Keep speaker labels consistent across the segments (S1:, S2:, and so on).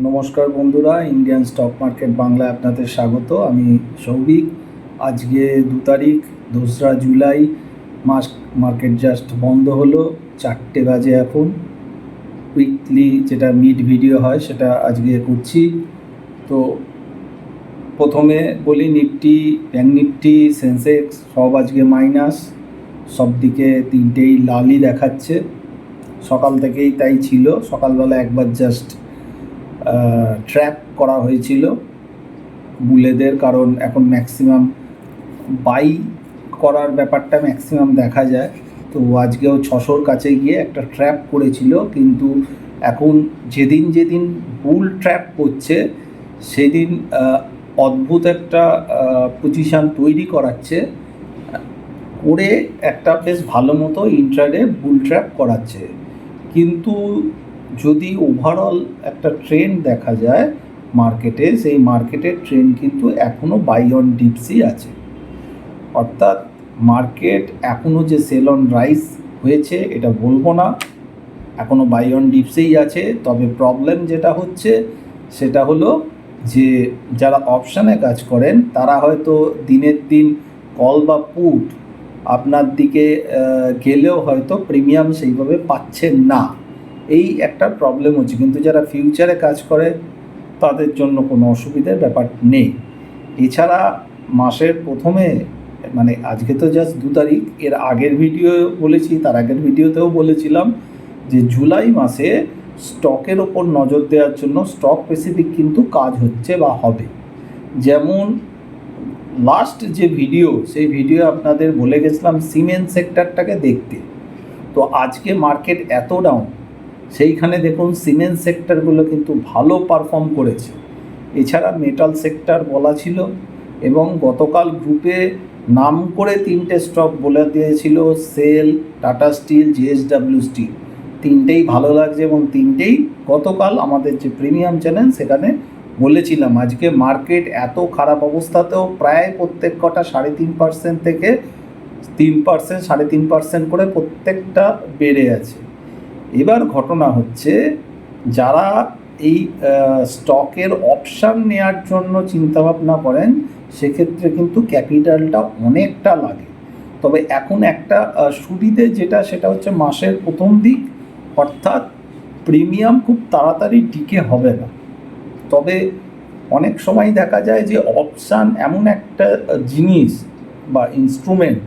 S1: নমস্কার বন্ধুরা, Indian stock market বাংলায় আপনাদের স্বাগত। আমি সৌভিক। আজকে 2 তারিখ, 2রা জুলাই। মার্কেট জাস্ট বন্ধ হলো, 4টে বাজে এখন। উইকলি যেটা মিড ভিডিও হয় সেটা আজকে করছি। তো প্রথমে বলি, নিফটি, ব্যাঙ্ক নিফটি, সেন্সেক্স সব আজকে মাইনাস। সব দিকে তিনটেই লালই দেখাচ্ছে, সকাল থেকেই তাই ছিল। সকালবেলা একবার জাস্ট ট্র্যাপ করা হয়েছিল বুলেদের, কারণ এখন ম্যাক্সিমাম বাই করার ব্যাপারটা ম্যাক্সিমাম দেখা যায়। তো আজকেও 600-র কাছে গিয়ে একটা ট্র্যাপ করেছিল, কিন্তু এখন যেদিন যেদিন বুল ট্র্যাপ করছে সেদিন অদ্ভুত একটা পজিশান তৈরি করাচ্ছে, করে একটা বেশ ভালো মতো ইন্ট্রাডে বুল ট্র্যাপ করাচ্ছে। কিন্তু যদি ওভারঅল একটা ট্রেন্ড দেখা যায় মার্কেটে, সেই মার্কেটের ট্রেন্ড কিন্তু এখনও বাই অন ডিপসই আছে। অর্থাৎ মার্কেট এখনও যে সেল অন রাইজ হয়েছে এটা বলবো না, এখনও বাই অন ডিপসেই আছে। তবে প্রবলেম যেটা হচ্ছে সেটা হলো যে যারা অপশানে কাজ করেন তারা হয়তো দিনের দিন কল বা পুট আপনার দিকে গেলেও হয়তো প্রিমিয়াম সেইভাবে পাচ্ছেন না, এই একটা প্রবলেম হচ্ছে। কিন্তু যারা ফিউচারে কাজ করে তাদের জন্য কোনো অসুবিধার ব্যাপার নেই। এছাড়া মাসের প্রথমে, মানে আজকে তো জাস্ট 2 তারিখ, এর আগের ভিডিও বলেছি, তার আগের ভিডিওতেও বলেছিলাম যে জুলাই মাসে স্টকের ওপর নজর দেওয়ার জন্য স্টক স্পেসিফিক কিন্তু কাজ হচ্ছে বা হবে। যেমন লাস্ট যে ভিডিও, সেই ভিডিও আপনাদের বলে গেছিলাম সিমেন্ট সেক্টরটাকে দেখতে। তো আজকে মার্কেট এত ডাউন, সেইখানে দেখুন সিমেন্ট সেক্টরগুলো কিন্তু ভালো পারফর্ম করেছে। এছাড়া মেটাল সেক্টর বলা ছিল, এবং গতকাল গ্রুপে নাম করে 3টে স্টক বলে দিয়েছিল, সেল, টাটা স্টিল, জেএসডব্লিউ স্টিল। তিনটেই ভালো লাগছে এবং তিনটেই গতকাল আমাদের যে প্রিমিয়াম চ্যানেল সেখানে বলেছিলাম। আজকে মার্কেট এত খারাপ অবস্থাতেও প্রায় প্রত্যেক কটা 3.5% থেকে 3%, 3.5% করে প্রত্যেকটা বেড়ে আছে। এবার ঘটনা হচ্ছে, যারা এই স্টকের অপশান নেওয়ার জন্য চিন্তাভাবনা করেন সেক্ষেত্রে কিন্তু ক্যাপিটালটা অনেকটা লাগে। তবে এখন একটা সুবিধে যেটা, সেটা হচ্ছে মাসের প্রথম দিক, অর্থাৎ প্রিমিয়াম খুব তাড়াতাড়ি টিকে হবে না। তবে অনেক সময় দেখা যায় যে অপশান এমন একটা জিনিস বা ইনস্ট্রুমেন্ট,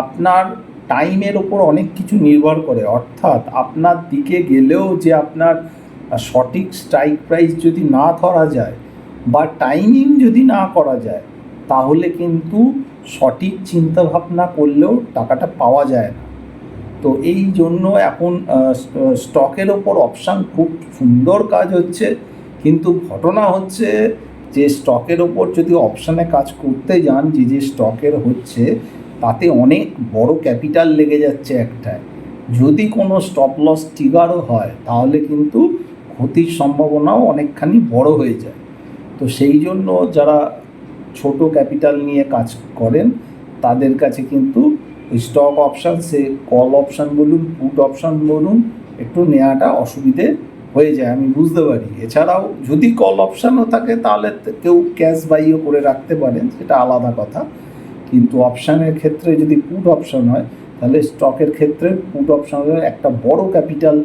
S1: আপনার টাইমের ওপর অনেক কিছু নির্ভর করে। অর্থাৎ আপনার দিকে গেলেও যে আপনার সঠিক স্ট্রাইক প্রাইস যদি না ধরা যায় বা টাইমিং যদি না করা যায়, তাহলে কিন্তু সঠিক চিন্তাভাবনা করলেও টাকাটা পাওয়া যায় না। তো এই জন্য এখন স্টকের ওপর অপশান খুব সুন্দর কাজ হচ্ছে। কিন্তু ঘটনা হচ্ছে যে স্টকের ওপর যদি অপশানে কাজ করতে যান, যে যে স্টকের হচ্ছে তাতে অনেক বড় ক্যাপিটাল লেগে যাচ্ছে একটায়। যদি কোনো স্টপ লস ট্রিগারও হয় তাহলে কিন্তু ক্ষতির সম্ভাবনাও অনেকখানি বড় হয়ে যায়। তো সেই জন্য যারা ছোট ক্যাপিটাল নিয়ে কাজ করেন তাদের কাছে কিন্তু স্টক অপশান, সে কল অপশান বলুন, পুট অপশান বলুন, একটু নেওয়াটা অসুবিধে হয়ে যায়, আমি বুঝতে পারি। এছাড়াও যদি কল অপশানও থাকে তাহলে কেউ ক্যাশ বাইও করে রাখতে পারেন, সেটা আলাদা কথা। কিন্তু অপশানের ক্ষেত্রে যদি পুট অপশান হয়, তাহলে স্টকের ক্ষেত্রে পুট অপশানের একটা বড় ক্যাপিটাল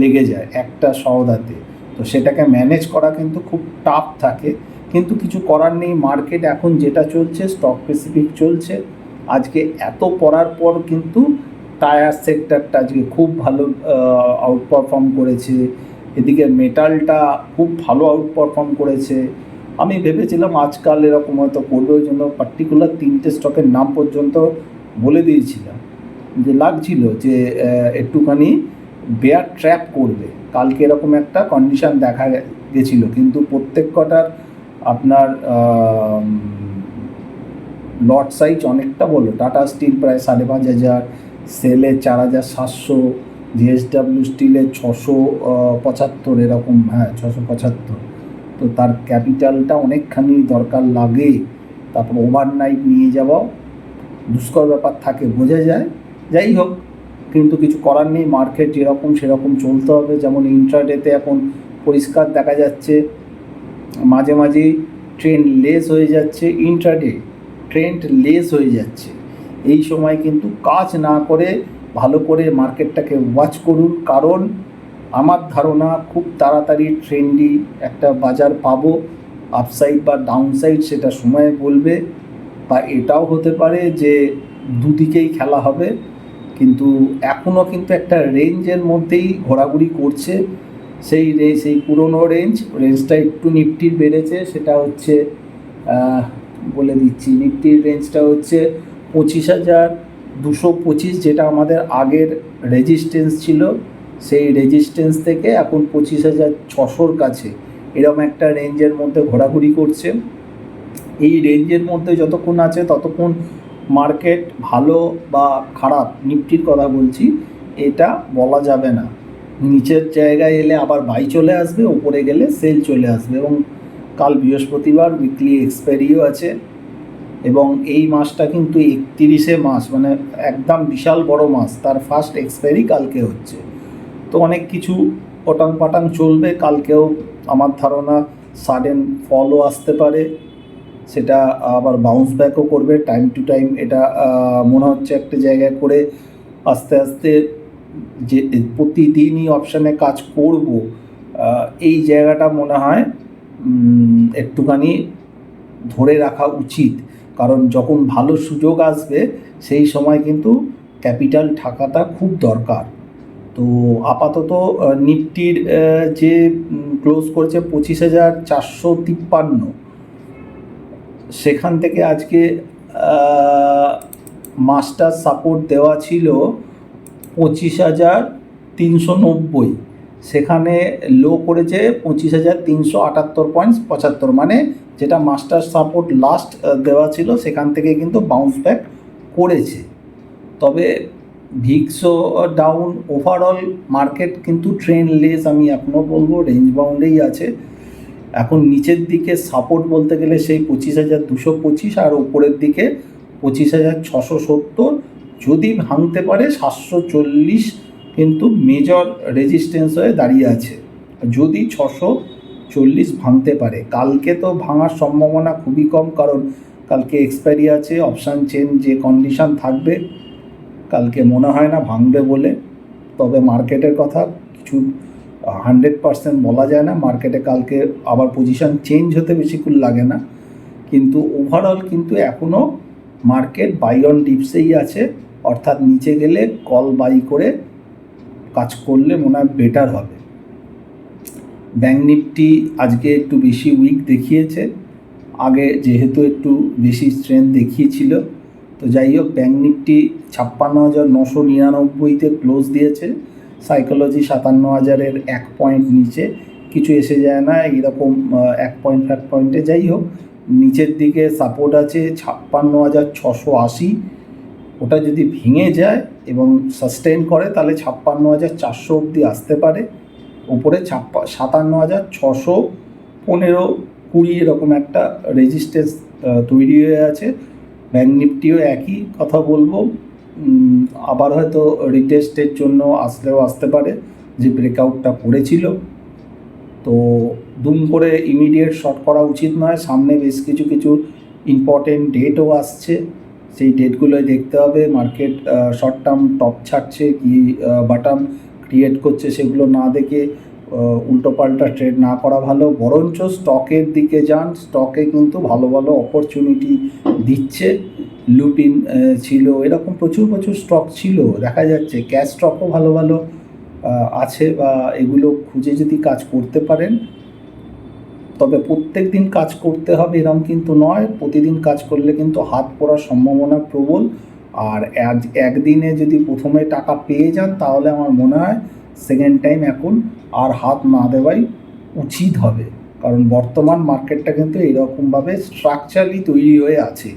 S1: লেগে যায় একটা সওদাতে। তো সেটাকে ম্যানেজ করা কিন্তু খুব টাফ থাকে। কিন্তু কিছু করার নেই, মার্কেট এখন যেটা চলছে স্টক স্পেসিফিক চলছে। আজকে এত পড়ার পর কিন্তু টায়ার সেক্টরটা আজকে খুব ভালো আউট পারফর্ম করেছে। এদিকে মেটালটা খুব ভালো আউট পারফর্ম করেছে। আমি ভেবেছিলাম আজকাল এরকম হয়তো করবে, ওই জন্য পার্টিকুলার 3টে স্টকের নাম পর্যন্ত বলে দিয়েছিলাম, যে লাগছিল যে একটুখানি বেয়ার ট্র্যাপ করবে। কালকে এরকম একটা কন্ডিশান দেখা গেছিলো, কিন্তু প্রত্যেক কটার আপনার লট সাইজ অনেকটা বলো। টাটা স্টিল প্রায় 5,500, সেলের 4,700, জেএসডব্লিউ স্টিলের 675 এরকম, হ্যাঁ 675। তো তার ক্যাপিটালটা অনেকখানি দরকার লাগে। তারপর ওভারনাইট নিয়ে যাওয়াও দুষ্কর ব্যাপার থাকে, বোঝা যায়। যাই হোক, কিন্তু কিছু করার নেই, মার্কেট যেরকম সেরকম চলতে হবে। যেমন ইন্ট্রাডেতে এখন পরিষ্কার দেখা যাচ্ছে মাঝে মাঝেই ট্রেন্ড লেস হয়ে যাচ্ছে, ইন্ট্রাডে ট্রেন্ড লেস হয়ে যাচ্ছে। এই সময় কিন্তু কাজ না করে ভালো করে মার্কেটটাকে ওয়াচ করুন, কারণ আমার ধারণা খুব তাড়াতাড়ি ট্রেন্ডি একটা বাজার পাবো। আপসাইড বা ডাউনসাইড সেটা সময় বলবে, বা এটাও হতে পারে যে দুদিকেই খেলা হবে। কিন্তু এখনও কিন্তু একটা রেঞ্জের মধ্যেই ঘোরাঘুরি করছে। সেই পুরনো রেঞ্জটা একটু নিফটির বেড়েছে, সেটা হচ্ছে বলে দিচ্ছি, নিফটির রেঞ্জটা হচ্ছে 25,225, যেটা আমাদের আগের রেজিস্ট্যান্স ছিল। সেই রেজিস্ট্যান্স থেকে এখন 25,600-র কাছে এরকম একটা রেঞ্জের মধ্যে ঘোরাঘুরি করছে। এই রেঞ্জের মধ্যে যতক্ষণ আছে ততক্ষণ মার্কেট ভালো বা খারাপ, নিফটির কথা বলছি, এটা বলা যাবে না। নিচের জায়গায় এলে আবার বাই চলে আসবে, উপরে গেলে সেল চলে আসবে। এবং কাল বৃহস্পতিবার উইকলি এক্সপায়ারিও আছে, এবং এই মাসটা কিন্তু 31শে মাস, মানে একদম বিশাল বড় মাস, তার ফার্স্ট এক্সপায়ারি কালকে হচ্ছে। তো অনেক কিছু পটাং পাটাং চলবে কালকেও। আমার ধারণা সাডেন ফলও আসতে পারে, সেটা আবার বাউন্স ব্যাকও করবে টাইম টু টাইম। এটা মনে হচ্ছে একটা জায়গায় করে আস্তে আস্তে যে প্রতিদিনই অপশানে কাজ করব, এই জায়গাটা মনে হয় একটুখানি ধরে রাখা উচিত। কারণ যখন ভালো সুযোগ আসবে সেই সময় কিন্তু ক্যাপিটাল থাকাটা খুব দরকার। তো আপাতত নিফটির যে ক্লোজ করেছে 25,453, সেখান থেকে আজকে মাস্টার সাপোর্ট দেওয়া ছিল 25,390, সেখানে লো করেছে 25,378.75, মানে যেটা মাস্টার সাপোর্ট লাস্ট দেওয়া ছিল সেখান থেকে কিন্তু বাউন্স ব্যাক করেছে। তবে ভিক্সও ডাউন, ওভারঅল মার্কেট কিন্তু ট্রেন্ড লেস, আমি এখনও বলবো রেঞ্জ বাউন্ডেই আছে। এখন নিচের দিকে সাপোর্ট বলতে গেলে সেই 25,225, আর উপরের দিকে 25,670। যদি ভাঙতে পারে 740 কিন্তু মেজর রেজিস্ট্যান্স হয়ে দাঁড়িয়ে আছে, যদি 640 ভাঙতে পারে। কালকে তো ভাঙার সম্ভাবনা খুবই কম, কারণ কালকে এক্সপায়ারি আছে, অপশান চেঞ্জ যে কন্ডিশান থাকবে, কালকে মনে হয় না ভাঙবে বলে। তবে মার্কেটের কথা কিছু 100% বলা যায় না, মার্কেটে কালকে আবার পজিশান চেঞ্জ হতে বেশিক্ষণ লাগে না। কিন্তু ওভারঅল কিন্তু এখনও মার্কেট বাই অন ডিপসেই আছে, অর্থাৎ নিচে গেলে কল বাই করে কাজ করলে মনে হয় বেটার হবে। ব্যাঙ্ক নিফটি আজকে একটু বেশি উইক দেখিয়েছে, আগে যেহেতু একটু বেশি স্ট্রেংথ দেখিয়েছিল। তো যাই হোক, ব্যাঙ্ক নিফটি 56,999-তে ক্লোজ দিয়েছে, সাইকোলজি 57,000-এর 1 পয়েন্ট নিচে, কিছু এসে যায় না এইরকম 1 পয়েন্টে। যাই হোক, নিচের দিকে সাপোর্ট আছে 56,680, ওটা যদি ভেঙে যায় এবং সাস্টেন করে তাহলে 56,400 অবধি আসতে পারে। উপরে 57,615-20 এরকম একটা রেজিস্ট্যান্স তৈরি হয়ে আছে। ব্যাঙ্ক নিফটিও একই কথা বলবো, আবার হয়তো রিটেস্টের জন্য আসলেও আসতে পারে, যে ব্রেকআউটটা করেছিল। তো দুম করে ইমিডিয়েট শর্ট করা উচিত নয়, সামনে বেশ কিছু ইম্পর্টেন্ট ডেটও আসছে, সেই ডেটগুলোই দেখতে হবে। মার্কেট শর্ট টার্ম টপ ছাড়ছে কি বাটাম ক্রিয়েট করছে সেগুলো না দেখে উল্টোপাল্টা ট্রেড না করা ভালো। বরঞ্চ স্টকের দিকে যান, স্টকে কিন্তু ভালো ভালো অপরচুনিটি দিচ্ছে। লুপিন ছিল, এরকম প্রচুর স্টক ছিল দেখা যাচ্ছে। ক্যাশ স্টকও ভালো ভালো আছে, বা এগুলো খুঁজে যদি কাজ করতে পারেন। তবে প্রত্যেক দিন কাজ করতে হবে এরকম কিন্তু নয়, প্রতিদিন কাজ করলে কিন্তু হাত পড়ার সম্ভাবনা প্রবল। আর একদিনে যদি প্রথমে টাকা পেয়ে যান তাহলে আমার মনে হয় সেকেন্ড টাইম এখন আর হাত না দেওয়াই উচিত হবে, কারণ বর্তমান মার্কেটটা কিন্তু এরকমভাবে স্ট্রাকচারালি তৈরি হয়ে আছে।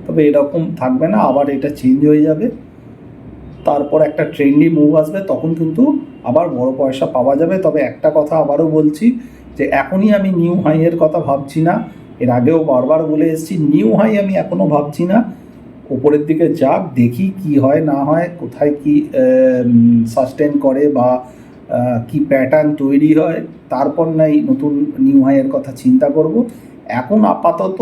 S1: তবে এরকম থাকবে না, আবার এটা চেঞ্জ হয়ে যাবে, তারপর একটা ট্রেন্ডি মুভ আসবে, তখন কিন্তু আবার বড় পয়সা পাওয়া যাবে। তবে একটা কথা আবারও বলছি, যে এখনই আমি নিউ হাইয়ের কথা ভাবছি না, এর আগেও বারবার বলে এসেছি, নিউ হাই আমি এখনও ভাবছি না। ওপরের দিকে যাক, দেখি কি হয় না হয়, কোথায় কি সাস্টেন করে বা কি প্যাটার্ন তৈরি হয়, তারপর নাই নতুন নিউ হাইয়ের কথা চিন্তা করব। এখন আপাতত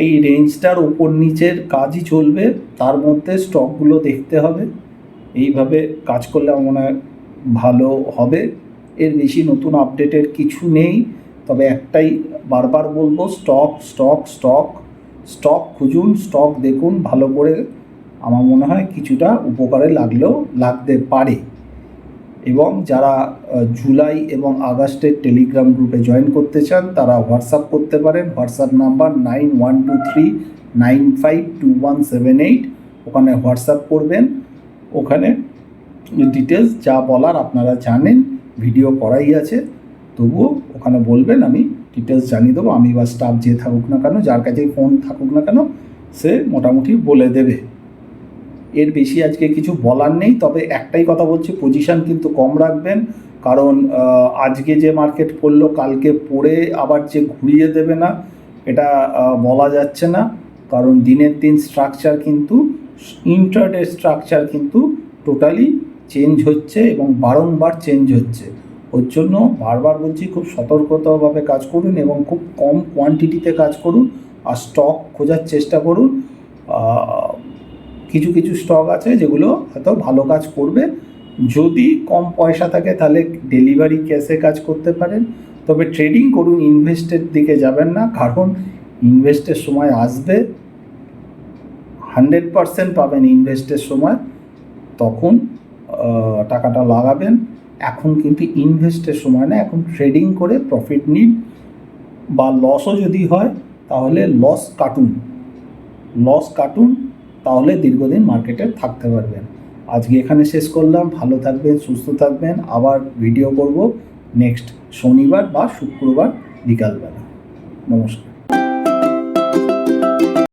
S1: এই রেঞ্জটার ওপর নিচের কাজই চলবে, তার মধ্যে স্টকগুলো দেখতে হবে। এইভাবে কাজ করলে আমার মনে হয় ভালো হবে। এর বেশি নতুন আপডেটের কিছু নেই, তবে একটাই বারবার বলবো, স্টক স্টক স্টক স্টক খুঁজুন, স্টক দেখুন ভালো করে। আমার মনে হয় কিছুটা উপকারে লাগতে পারে। এবং যারা জুলাই এবং আগস্টের টেলিগ্রাম গ্রুপে জয়েন করতে চান তারা হোয়াটসঅ্যাপ করতে পারেন। WhatsApp number 9123952178। ওখানে হোয়াটসঅ্যাপ করবেন, ওখানে ডিটেলস যা বলার আপনারা জানেন, ভিডিও করাই আছে, তবুও ওখানে বলবেন, আমি ডিটেলস জানিয়ে দেবো। আমি বা স্টাফ যে থাকুক না কেন, যার কাছেই ফোন থাকুক না কেন, সে মোটামুটি বলে দেবে। এর বেশি আজকে কিছু বলার নেই, তবে একটাই কথা বলছি, পজিশান কিন্তু কম রাখবেন। কারণ আজকে যে মার্কেট পড়লো, কালকে পড়ে আবার যে ঘুরিয়ে দেবে না, এটা বলা যাচ্ছে না। কারণ দিনের দিন স্ট্রাকচার কিন্তু, ইন্ট্রাডে স্ট্রাকচার কিন্তু টোটালি চেঞ্জ হচ্ছে এবং বারংবার চেঞ্জ হচ্ছে। ওর জন্য বারবার বলছি, খুব সতর্কতাভাবে কাজ করুন এবং খুব কম কোয়ান্টিটিতে কাজ করুন, আর স্টক খোঁজার চেষ্টা করুন। কিছু কিছু স্টক আছে যেগুলো হয়তো ভালো কাজ করবে। যদি কম পয়সা থাকে তাহলে ডেলিভারি ক্যাশে কাজ করতে পারেন, তবে ট্রেডিং করুন, ইনভেস্টের দিকে যাবেন না। কারণ ইনভেস্টের সময় আসবে, 100% পাবেন ইনভেস্টের সময়, তখন টাকাটা লাগাবেন। এখন কিন্তু ইনভেস্টের সময় না, এখন ট্রেডিং করে প্রফিট নিন, বা লসও যদি হয় তাহলে লস কাটুন, তাহলে দীর্ঘদিন মার্কেটে থাকতে পারবেন। আজকে এখানে শেষ করলাম। ভালো থাকবেন, সুস্থ থাকবেন। আবার ভিডিও করব নেক্সট শনিবার বা শুক্রবার বিকালবেলা। নমস্কার।